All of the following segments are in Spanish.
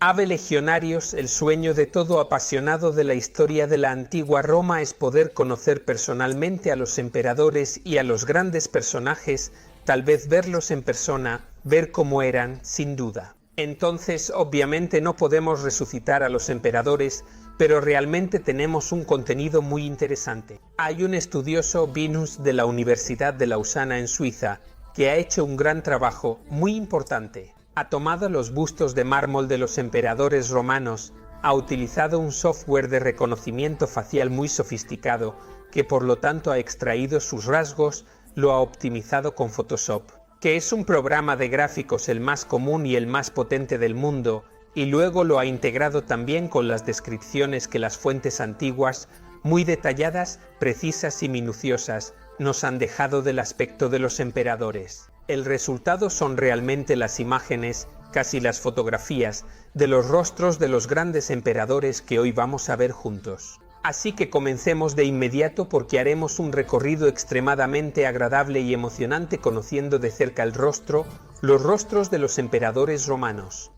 Ave Legionarios, el sueño de todo apasionado de la historia de la antigua Roma es poder conocer personalmente a los emperadores y a los grandes personajes, tal vez verlos en persona, ver cómo eran, sin duda. Entonces, obviamente no podemos resucitar a los emperadores, pero realmente tenemos un contenido muy interesante. Hay un estudioso, Vinus, de la Universidad de Lausana en Suiza, que ha hecho un gran trabajo, muy importante. Ha tomado los bustos de mármol de los emperadores romanos, ha utilizado un software de reconocimiento facial muy sofisticado, que por lo tanto ha extraído sus rasgos, lo ha optimizado con Photoshop, que es un programa de gráficos el más común y el más potente del mundo, y luego lo ha integrado también con las descripciones que las fuentes antiguas, muy detalladas, precisas y minuciosas, nos han dejado del aspecto de los emperadores. El resultado son realmente las imágenes, casi las fotografías, de los rostros de los grandes emperadores que hoy vamos a ver juntos. Así que comencemos de inmediato porque haremos un recorrido extremadamente agradable y emocionante conociendo de cerca los rostros de los emperadores romanos.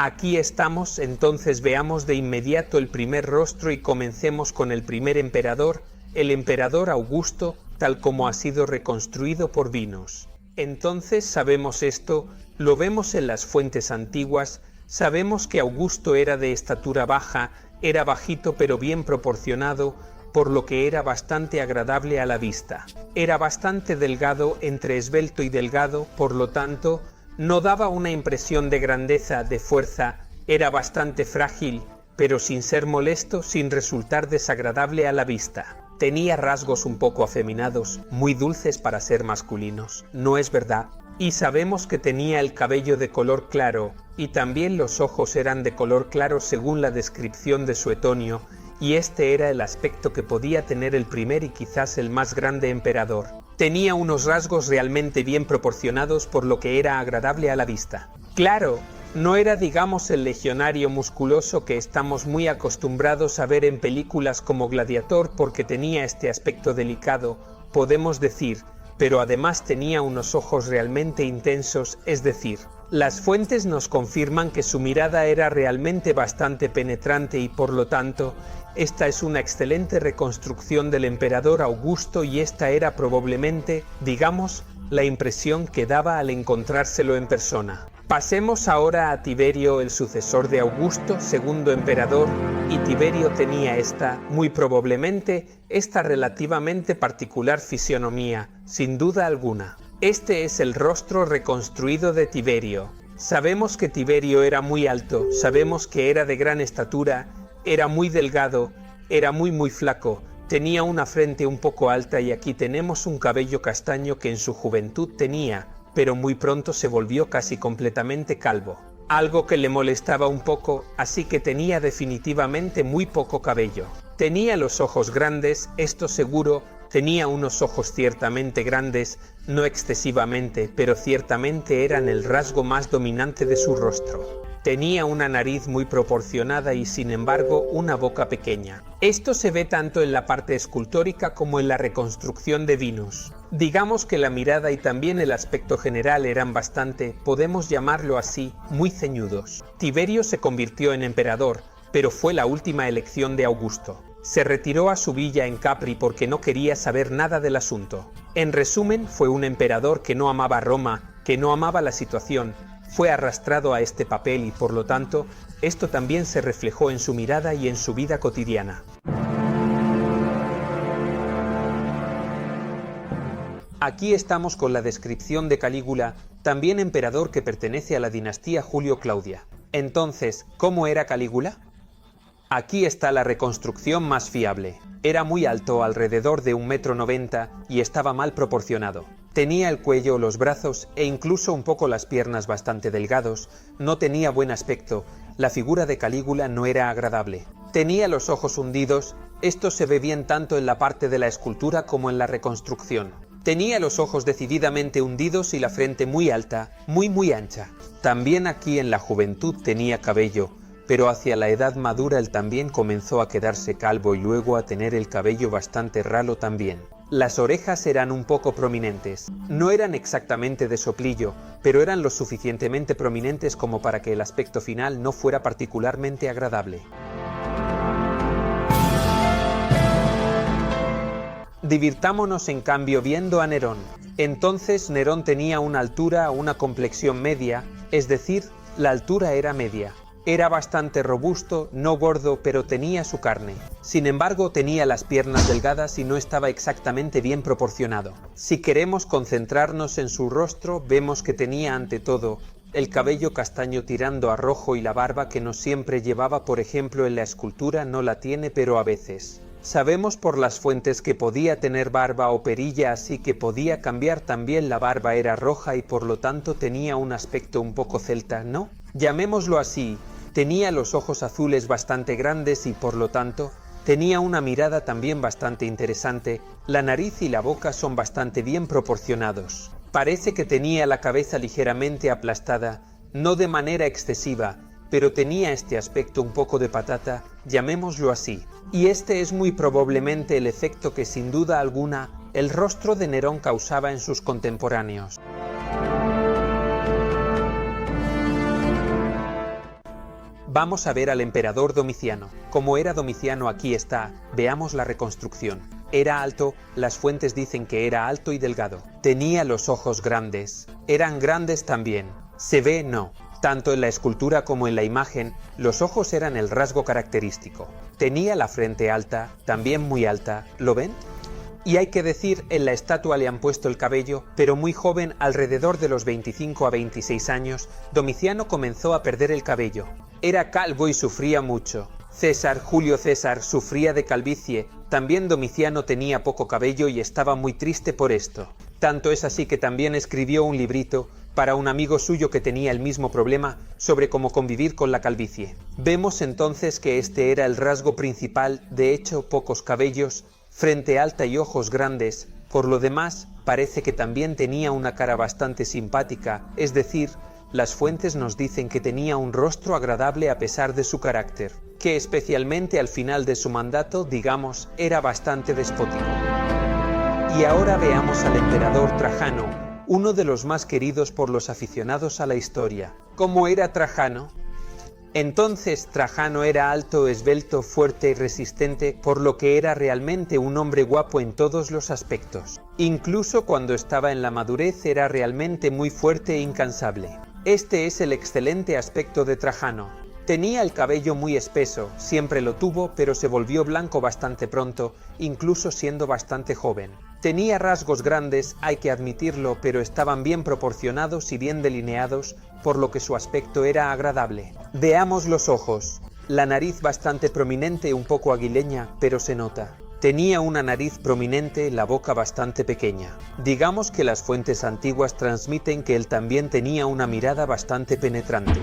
Aquí estamos, entonces veamos de inmediato el primer rostro y comencemos con el primer emperador, el emperador Augusto, tal como ha sido reconstruido por Vinus. Entonces sabemos esto, lo vemos en las fuentes antiguas, sabemos que Augusto era de estatura baja, era bajito pero bien proporcionado, por lo que era bastante agradable a la vista. Era bastante delgado, entre esbelto y delgado, por lo tanto, no daba una impresión de grandeza, de fuerza, era bastante frágil, pero sin ser molesto, sin resultar desagradable a la vista. Tenía rasgos un poco afeminados, muy dulces para ser masculinos, ¿no es verdad? Y sabemos que tenía el cabello de color claro, y también los ojos eran de color claro según la descripción de Suetonio, y este era el aspecto que podía tener el primer y quizás el más grande emperador. Tenía unos rasgos realmente bien proporcionados por lo que era agradable a la vista. Claro, no era digamos el legionario musculoso que estamos muy acostumbrados a ver en películas como Gladiator porque tenía este aspecto delicado, podemos decir, pero además tenía unos ojos realmente intensos, es decir, las fuentes nos confirman que su mirada era realmente bastante penetrante y por lo tanto, esta es una excelente reconstrucción del emperador Augusto y esta era probablemente, digamos, la impresión que daba al encontrárselo en persona. Pasemos ahora a Tiberio, el sucesor de Augusto, segundo emperador, y Tiberio tenía muy probablemente, esta relativamente particular fisionomía, sin duda alguna. Este es el rostro reconstruido de Tiberio. Sabemos que Tiberio era muy alto, sabemos que era de gran estatura, era muy delgado, era muy flaco, tenía una frente un poco alta y aquí tenemos un cabello castaño que en su juventud tenía, pero muy pronto se volvió casi completamente calvo. Algo que le molestaba un poco, así que tenía definitivamente muy poco cabello. Tenía los ojos grandes, esto seguro, tenía unos ojos ciertamente grandes, no excesivamente, pero ciertamente eran el rasgo más dominante de su rostro. Tenía una nariz muy proporcionada y sin embargo una boca pequeña. Esto se ve tanto en la parte escultórica como en la reconstrucción de Vinus. Digamos que la mirada y también el aspecto general eran bastante, podemos llamarlo así, muy ceñudos. Tiberio se convirtió en emperador, pero fue la última elección de Augusto. Se retiró a su villa en Capri porque no quería saber nada del asunto. En resumen, fue un emperador que no amaba Roma, que no amaba la situación, fue arrastrado a este papel y por lo tanto, esto también se reflejó en su mirada y en su vida cotidiana. Aquí estamos con la descripción de Calígula, también emperador que pertenece a la dinastía Julio-Claudia. Entonces, ¿cómo era Calígula? Aquí está la reconstrucción más fiable. Era muy alto, alrededor de 1,90 m, y estaba mal proporcionado. Tenía el cuello, los brazos e incluso un poco las piernas bastante delgados, no tenía buen aspecto, la figura de Calígula no era agradable. Tenía los ojos hundidos, esto se ve bien tanto en la parte de la escultura como en la reconstrucción. Tenía los ojos decididamente hundidos y la frente muy alta, muy ancha. También aquí en la juventud tenía cabello, pero hacia la edad madura él también comenzó a quedarse calvo y luego a tener el cabello bastante ralo también. Las orejas eran un poco prominentes. No eran exactamente de soplillo, pero eran lo suficientemente prominentes como para que el aspecto final no fuera particularmente agradable. Divirtámonos en cambio viendo a Nerón. Entonces Nerón tenía una altura, una complexión media, es decir, la altura era media. Era bastante robusto, no gordo, pero tenía su carne. Sin embargo, tenía las piernas delgadas y no estaba exactamente bien proporcionado. Si queremos concentrarnos en su rostro, vemos que tenía ante todo el cabello castaño tirando a rojo y la barba que no siempre llevaba, por ejemplo, en la escultura no la tiene, pero a veces. Sabemos por las fuentes que podía tener barba o perilla, así que podía cambiar también. La barba era roja y por lo tanto tenía un aspecto un poco celta, ¿no? Llamémoslo así. Tenía los ojos azules bastante grandes y por lo tanto tenía una mirada también bastante interesante. La nariz y la boca son bastante bien proporcionados. Parece que tenía la cabeza ligeramente aplastada, no de manera excesiva, pero tenía este aspecto un poco de patata, llamémoslo así. Y este es muy probablemente el efecto que sin duda alguna el rostro de Nerón causaba en sus contemporáneos. Vamos a ver al emperador Domiciano. Como era Domiciano, aquí está, veamos la reconstrucción. Era alto, las fuentes dicen que era alto y delgado. Tenía los ojos grandes, eran grandes también. Se ve, no. Tanto en la escultura como en la imagen, los ojos eran el rasgo característico. Tenía la frente alta, también muy alta, ¿lo ven? Y hay que decir, en la estatua le han puesto el cabello, pero muy joven, alrededor de los 25 a 26 años, Domiciano comenzó a perder el cabello. Era calvo y sufría mucho. Julio César, sufría de calvicie. También Domiciano tenía poco cabello y estaba muy triste por esto. Tanto es así que también escribió un librito para un amigo suyo que tenía el mismo problema sobre cómo convivir con la calvicie. Vemos entonces que este era el rasgo principal, de hecho pocos cabellos, frente alta y ojos grandes. Por lo demás, parece que también tenía una cara bastante simpática, es decir, las fuentes nos dicen que tenía un rostro agradable a pesar de su carácter, que especialmente al final de su mandato, digamos, era bastante despótico. Y ahora veamos al emperador Trajano, uno de los más queridos por los aficionados a la historia. ¿Cómo era Trajano? Entonces Trajano era alto, esbelto, fuerte y resistente, por lo que era realmente un hombre guapo en todos los aspectos. Incluso cuando estaba en la madurez era realmente muy fuerte e incansable. Este es el excelente aspecto de Trajano. Tenía el cabello muy espeso, siempre lo tuvo, pero se volvió blanco bastante pronto, incluso siendo bastante joven. Tenía rasgos grandes, hay que admitirlo, pero estaban bien proporcionados y bien delineados, por lo que su aspecto era agradable. Veamos los ojos. La nariz bastante prominente, un poco aguileña, pero se nota. Tenía una nariz prominente, la boca bastante pequeña. Digamos que las fuentes antiguas transmiten que él también tenía una mirada bastante penetrante.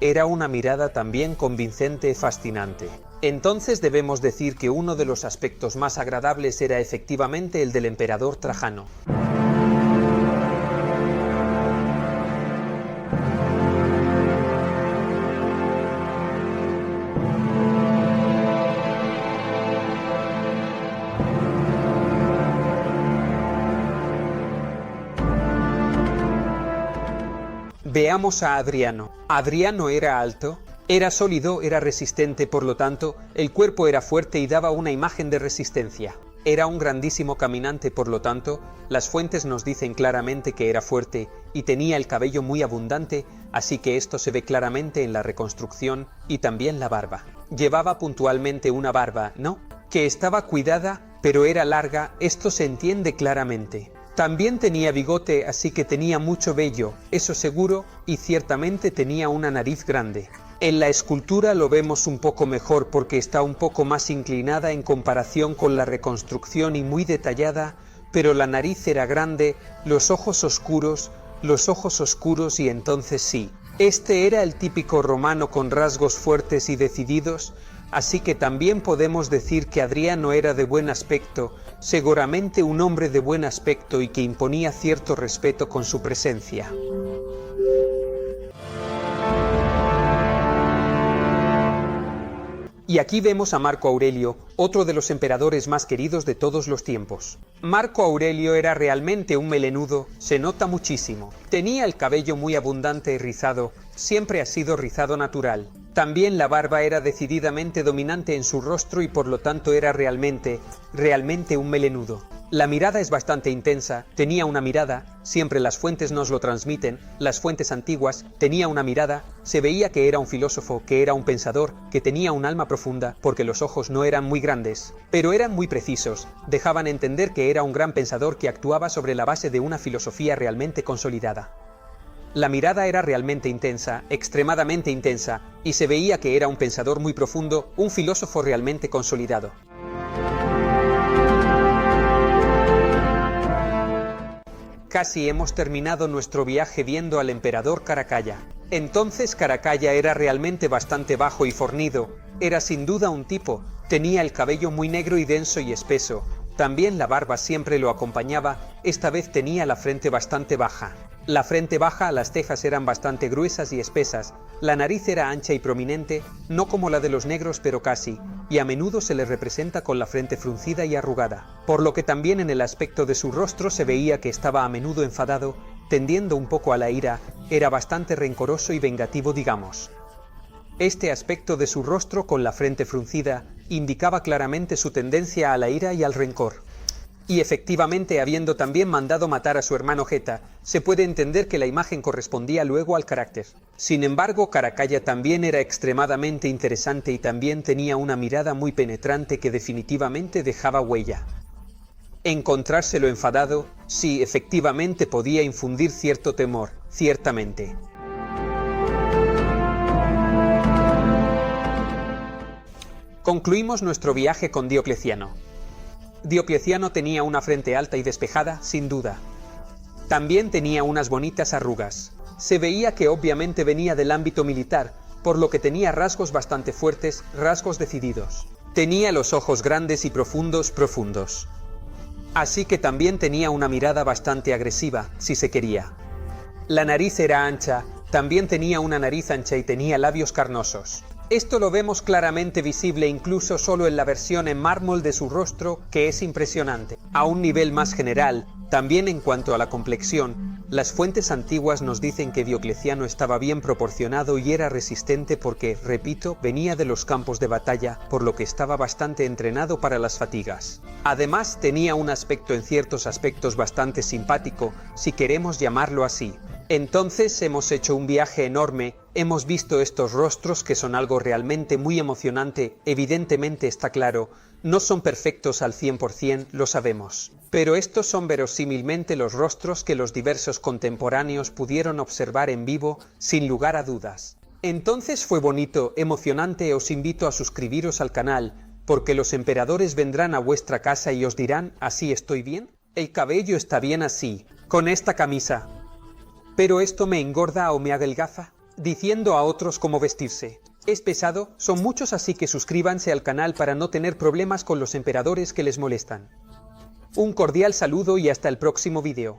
Era una mirada también convincente y fascinante. Entonces debemos decir que uno de los aspectos más agradables era efectivamente el del emperador Trajano. Veamos a Adriano. Adriano era alto, era sólido, era resistente, por lo tanto, el cuerpo era fuerte y daba una imagen de resistencia. Era un grandísimo caminante, por lo tanto, las fuentes nos dicen claramente que era fuerte y tenía el cabello muy abundante, así que esto se ve claramente en la reconstrucción y también la barba. Llevaba puntualmente una barba, ¿no? Que estaba cuidada, pero era larga, esto se entiende claramente. También tenía bigote, así que tenía mucho vello, eso seguro, y ciertamente tenía una nariz grande. En la escultura lo vemos un poco mejor porque está un poco más inclinada en comparación con la reconstrucción y muy detallada, pero la nariz era grande, los ojos oscuros y entonces sí. Este era el típico romano con rasgos fuertes y decididos, así que también podemos decir que Adriano era de buen aspecto, seguramente un hombre de buen aspecto y que imponía cierto respeto con su presencia. Y aquí vemos a Marco Aurelio, otro de los emperadores más queridos de todos los tiempos. Marco Aurelio era realmente un melenudo, se nota muchísimo. Tenía el cabello muy abundante y rizado, siempre ha sido rizado natural. También la barba era decididamente dominante en su rostro y por lo tanto era realmente un melenudo. La mirada es bastante intensa, tenía una mirada, siempre las fuentes nos lo transmiten, las fuentes antiguas, tenía una mirada, se veía que era un filósofo, que era un pensador, que tenía un alma profunda, porque los ojos no eran muy grandes, pero eran muy precisos, dejaban entender que era un gran pensador que actuaba sobre la base de una filosofía realmente consolidada. La mirada era realmente intensa, extremadamente intensa, y se veía que era un pensador muy profundo, un filósofo realmente consolidado. Casi hemos terminado nuestro viaje viendo al emperador Caracalla. Entonces Caracalla era realmente bastante bajo y fornido, era sin duda un tipo, tenía el cabello muy negro y denso y espeso, también la barba siempre lo acompañaba, esta vez tenía la frente bastante baja. La frente baja, las cejas eran bastante gruesas y espesas, la nariz era ancha y prominente, no como la de los negros pero casi, y a menudo se le representa con la frente fruncida y arrugada, por lo que también en el aspecto de su rostro se veía que estaba a menudo enfadado, tendiendo un poco a la ira, era bastante rencoroso y vengativo, digamos. Este aspecto de su rostro con la frente fruncida indicaba claramente su tendencia a la ira y al rencor. Y efectivamente, habiendo también mandado matar a su hermano Geta, se puede entender que la imagen correspondía luego al carácter. Sin embargo, Caracalla también era extremadamente interesante y también tenía una mirada muy penetrante que definitivamente dejaba huella. Encontrárselo enfadado, sí, efectivamente podía infundir cierto temor, ciertamente. Concluimos nuestro viaje con Diocleciano. Diocleciano tenía una frente alta y despejada, sin duda. También tenía unas bonitas arrugas. Se veía que obviamente venía del ámbito militar, por lo que tenía rasgos bastante fuertes, rasgos decididos. Tenía los ojos grandes y profundos. Así que también tenía una mirada bastante agresiva, si se quería. La nariz era ancha, también tenía una nariz ancha y tenía labios carnosos. Esto lo vemos claramente visible incluso solo en la versión en mármol de su rostro, que es impresionante. A un nivel más general, también en cuanto a la complexión, las fuentes antiguas nos dicen que Diocleciano estaba bien proporcionado y era resistente porque, repito, venía de los campos de batalla, por lo que estaba bastante entrenado para las fatigas. Además, tenía un aspecto en ciertos aspectos bastante simpático, si queremos llamarlo así. Entonces hemos hecho un viaje enorme, hemos visto estos rostros que son algo realmente muy emocionante, evidentemente está claro, no son perfectos al 100%, lo sabemos. Pero estos son verosímilmente los rostros que los diversos contemporáneos pudieron observar en vivo, sin lugar a dudas. Entonces fue bonito, emocionante, os invito a suscribiros al canal, porque los emperadores vendrán a vuestra casa y os dirán, ¿así estoy bien? El cabello está bien así, con esta camisa. ¿Pero esto me engorda o me adelgaza? Diciendo a otros cómo vestirse. Es pesado, son muchos, así que suscríbanse al canal para no tener problemas con los emperadores que les molestan. Un cordial saludo y hasta el próximo vídeo.